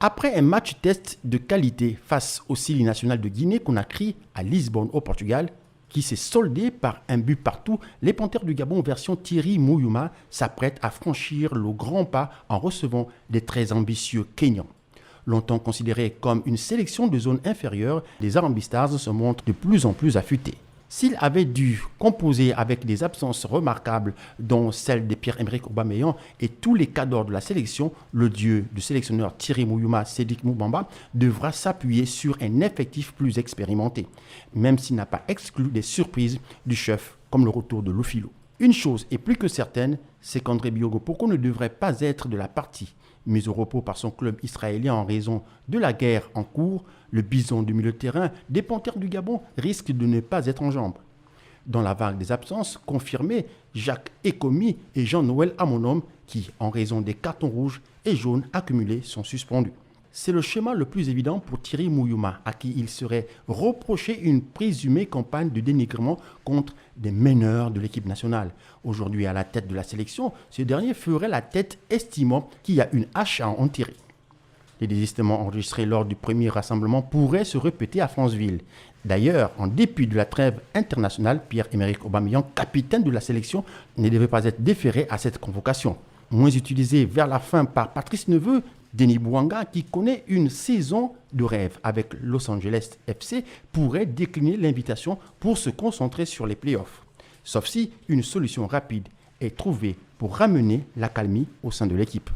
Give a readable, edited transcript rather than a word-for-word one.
Après un match test de qualité face au Sili national de Guinée-Conakry à Lisbonne au Portugal, qui s'est soldé par un but partout, les Panthères du Gabon version Thierry Mouyouma s'apprêtent à franchir le grand pas en recevant des très ambitieux Kenyans. Longtemps considérés comme une sélection de zone inférieure, les Harambee Stars se montrent de plus en plus affûtés. S'il avait dû composer avec des absences remarquables, dont celle de Pierre-Emerick Aubameyang et tous les cadors de la sélection, le dieu du sélectionneur Thierry Mouyouma, Sédik Moubamba, devra s'appuyer sur un effectif plus expérimenté, même s'il n'a pas exclu des surprises du chef, comme le retour de Lofilo. Une chose est plus que certaine, c'est qu'André Biogo Poko ne devrait pas être de la partie. Mis au repos par son club israélien en raison de la guerre en cours, le bison du milieu de terrain des Panthères du Gabon risque de ne pas être en jambes. Dans la vague des absences confirmées, Jacques Ekomi et Jean-Noël Amonom, qui, en raison des cartons rouges et jaunes accumulés, sont suspendus. C'est le schéma le plus évident pour Thierry Mouyouma, à qui il serait reproché une présumée campagne de dénigrement contre des meneurs de l'équipe nationale. Aujourd'hui à la tête de la sélection, ce dernier ferait la tête, estimant qu'il y a une hache à en tirer. Les désistements enregistrés lors du premier rassemblement pourraient se répéter à Franceville. D'ailleurs, en dépit de la trêve internationale, Pierre-Emerick Aubameyang, capitaine de la sélection, ne devait pas être déféré à cette convocation. Moins utilisé vers la fin par Patrice Neveu, Denis Bouanga, qui connaît une saison de rêve avec Los Angeles FC, pourrait décliner l'invitation pour se concentrer sur les playoffs. Sauf si une solution rapide est trouvée pour ramener l'accalmie au sein de l'équipe.